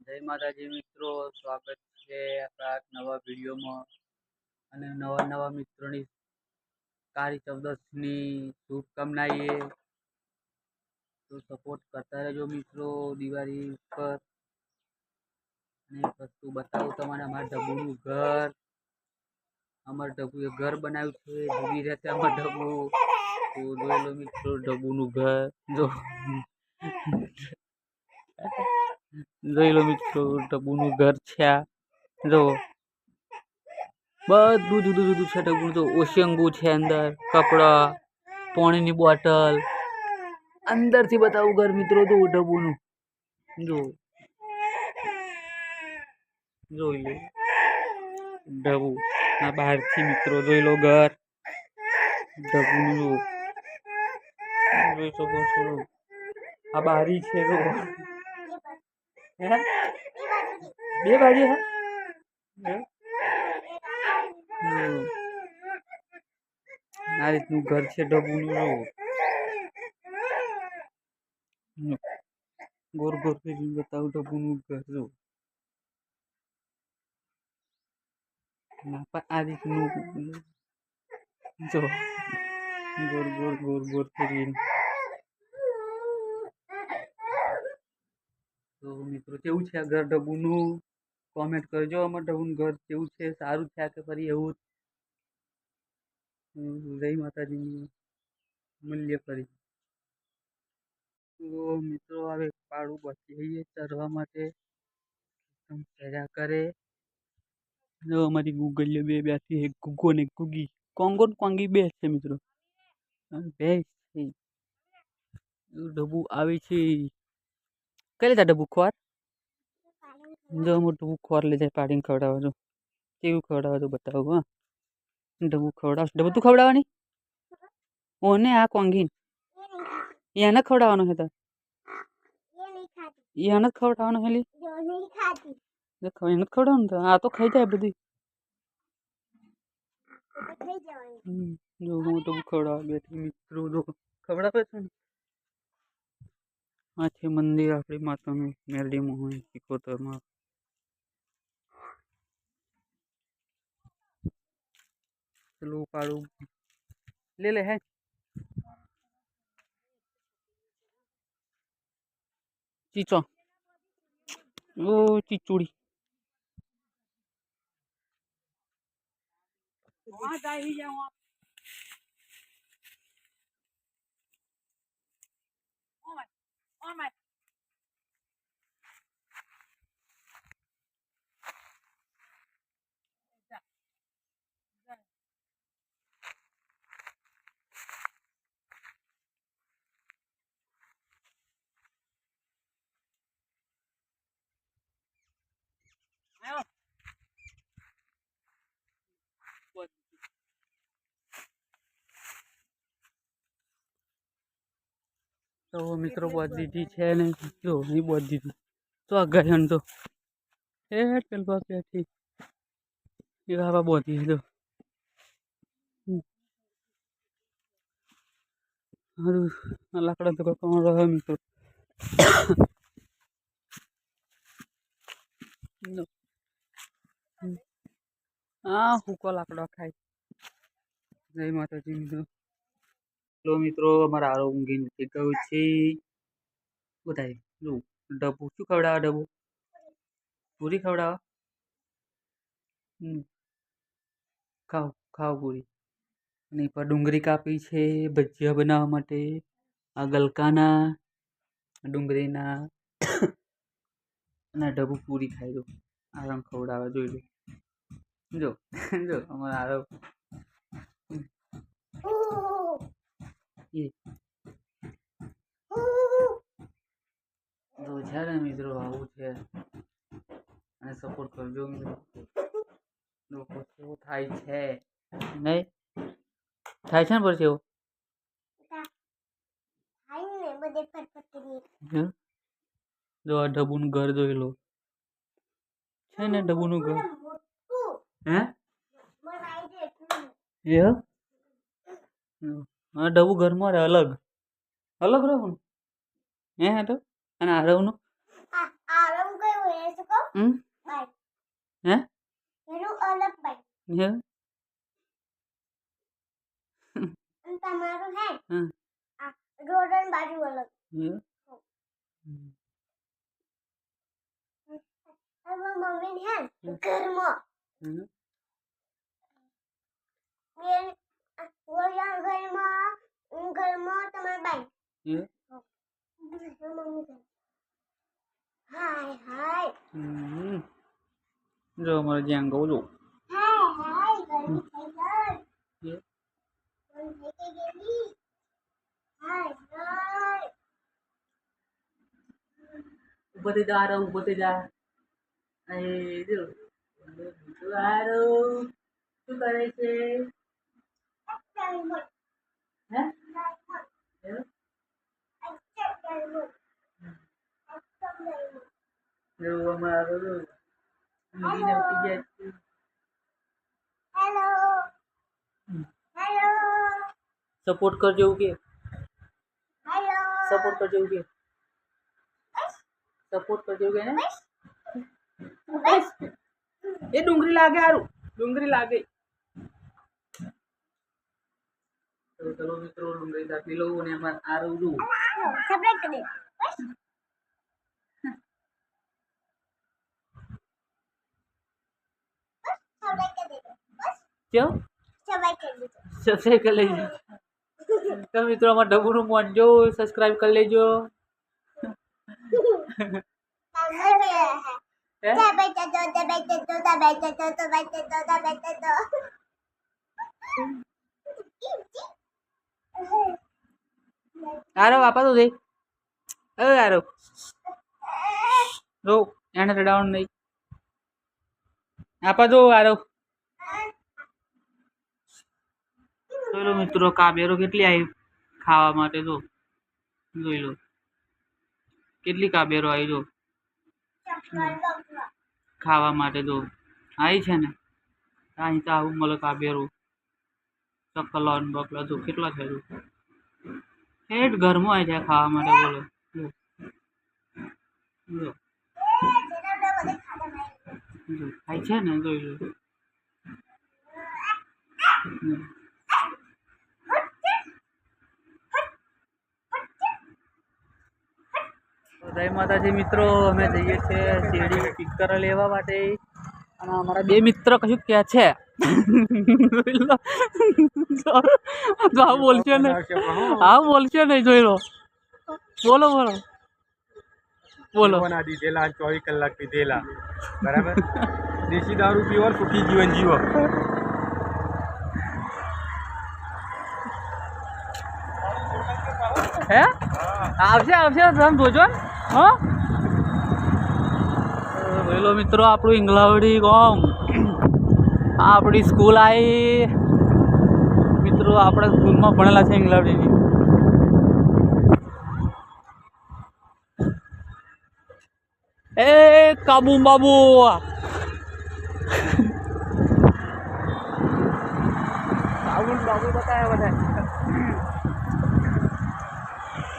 જય માતાજી મિત્રો, સ્વાગત છે આપણા નવા વિડીયોમાં અને નવા મિત્રોની કાળી ચૌદસની શુભકામનાએ. તો સપોર્ટ કરતા રહેજો મિત્રો દિવાળી પર. અને એક વસ્તુ બતાવું તમને, અમારા ઢબુનું ઘર. અમારે ઢબુએ ઘર બનાવ્યું છે, ધીમી રહેશે અમારે ઢબુ. તો જોઈ લો મિત્રો ઢબુનું ઘર. જોઈ લો મિત્રો ઢબુનું ઘર છે આ. જો બધું જુદું જુદું છે ઢબુનું. તો ઓશિયંગુ છે, અંદર કપડા, પાણીની બોટલ. અંદરથી બતાવું ઘર મિત્રો તો ઢબુનું. જો જોઈ લો ઢબુ આ બહારથી મિત્રો જોઈ લો ઘર ઢબુનું. જોઈ શકો છો આ બારી છે. બે બારી આ રીતનું ઘર છે ઢબુનું. ગોર ગોર ફેરીને બતાવું ઢબુનું ઘર. જો આ રીતનું જો ગોર ગોર ગોર ગોર ફેરીને. તો મિત્રો કેવું છે આ ઘર ઢબુનું? કોમેન્ટ કરજો. અમારે ઢબુનું ઘર કેવું છે? સારું છે કે ફરી એવું જય માતાજી મૂલ્ય ફરી. તો મિત્રો હવે પાડું બચી જઈએ ચરવા માટે. ફર્યા કરે. જો અમારી ગૂગલીઓ બે બેઠી છે, ગુગો ને ગુગી. કોંગો ને કોંગી બે છે મિત્રો. બે છે. ઢબુ આવે છે. કઈ લીધા ઢબુ ખોર? જો મોટું ખોર લઈ જાય પાડીને ખવડાવવા. જો કેવું ખવડાવવા તો બતાવું. હા ઢબુ ખવડાવશે. ઢબુ તું ખવડાવવાની? ઓને આ કોંગી એને ખવડાવવાનો છે. તો એને જ ખવડાવવાનો હેલી એને ખવડાવવાનું. તો આ તો ખાઈ જાય બધી. જો મોટું ખવડાવવા બેઠી મિત્રો. જો ખવડાવે છે ને. આ છે મંદિર આપણી માતાનું મેરડી મોહન સિકોતરમાં. ચલો પાડું લે હે. ચીચો ઓ ચીચુડી. તો મિત્રો બોધ દીધી છે ને. જો અહીં બોધ દીધી તો આ ગયા તો એ પેલવા બેઠી એ આવા બોધી દો. લાકડા તો કોણ રહે મિત્રો. હા હુકો લાકડો ખાય. જય માતાજી મિત્રો. તો મિત્રો અમારા આરો ઊંઘી નથી ગયું છે. બતાય જો ઢબુ શું ખવડાવે? ઢબુ પૂરી ખવડાવે. ખાવ ખાવ પૂરી. અને પર ડુંગળી કાપી છે ભજીયા બનાવવા માટે. આ ગલકાના ડુંગળીના અને ઢબુ પૂરી ખાઈ દો. આરામ ખવડાવે જોઈ લો. જો જો અમારા આરો તો છે ને મિત્રો આવું છે. અને સપોર્ટ કરજો મિત્રો. લોકો શું થાય છે નહીં થાય છે ને પછી એવું. જો આ ઢબુનું ઘર જોઈ લો. છે ને ઢબુનું ઘર. હે હા ઢબુ ઘરમાં રહે અલગ અલગ રહું હે. તો અને આરવનું હે હે તમારું હે હમ રોડન બાજુ અલગ હે હવે મમ્મી હે ઘરમાં હમ મેં ઓલા ઘરમાં તમાર બાઈ હે મમ્મી હાય હાય જો અમારે જ્યાં કહું છું હાય હાય ગરમી થઈ ગઈ હે ગરમી થઈ ગઈ હાય હાય ऊपर से जा रहा हूँ ऊपर से जा अरे जो तो आ रहा हूँ तू करे से हैं जो हमारा जो मेरी ने उठी गया હેલો હેલો सपोर्ट कर जो के હેલો सपोर्ट कर जो के सपोर्ट कर जो के ने ये डूंगरी लागे आरू डूंगरी लागे तो चलो मित्रों डूंगरी कापी लो ने हमार आरू जो સબસ્ક્રાઇબ કરી દે સબસ્ક્રાઇબ કરી દે બસ क्यों સબસ્ક્રાઇબ કરી દે सब्सक्राइब कर लीजिए तो मित्रों हमारे डब्बू નું મોજો सब्सक्राइब कर लेजो હે આરો આપા તો દે એ આરો રો એને રડાઉન નહીં આપા દો આરો ચલો મિત્રો કાબેરો કેટલી આવી ખાવા માટે તો જોઈ લો કેટલી કાબેરો આવી જો ખાવા માટે તો આવી છે ને અહીં તો આવું મળે કાબેરું ચકલોન બકલો જો કેટલા છે જો હેઠ ઘરમાં આવી જાય ખાવા માટે બોલો જો જો ખાય છે ને જોઈ લો જય માતાજી મિત્રો અમે જઈએ છીએ શેરડી પીકર લેવા માટે અને અમારા બે મિત્ર કશું કહે છે તો આ બોલશે નહીં આ બોલશે નહીં જોઈ લો બોલો બોલો બોલો બના દીધેલા 24 કલાક પીધેલા બરાબર દેશી દારૂ પીવો સુખી જીવન જીવો હે આવશે આવશે તમે જોજો ને હા બોલો મિત્રો આપણું ઇંગલાવડી ગામ આ આપણી સ્કૂલ આવી મિત્રો આપણા સ્કૂલમાં ભણેલા છે ઇંગલાવડીની એ કાબુ બાબુ બાબુ બતાવ્યા બધા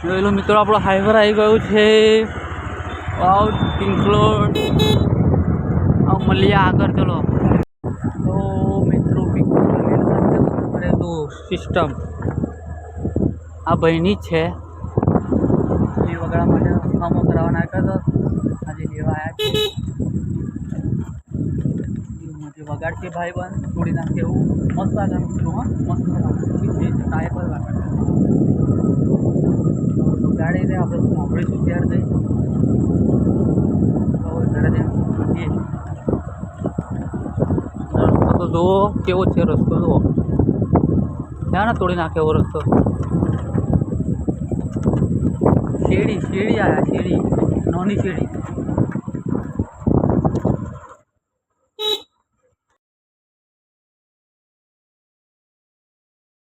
જોઈ લો મિત્રો આપણો હાઈવર આવી ગયું છે વાવ પિંકલોડ મળીએ આગળ ચલો તો મિત્રો તો સિસ્ટમ આ ભાઈની જ છે એ વગડા માટે ફોર્મો કરાવવાના આવ્યા હતો આજે લેવા આવ્યા છે વગાડ છે ભાઈ બંધ છોડી નાખે એવું મસ્ત આગળ મિત્રો હા મસ્ત ટાયર પર વાગડ ગાડી ને આપણે સાંભળીશું ત્યારે જઈ ઘરે જઈએ રસ્તો તો જુઓ કેવો છે રસ્તો જુઓ ત્યાં ને તોડી નાખે એવો રસ્તો શેરડી શેરડી આવ્યા શેરડી નાની શેરડી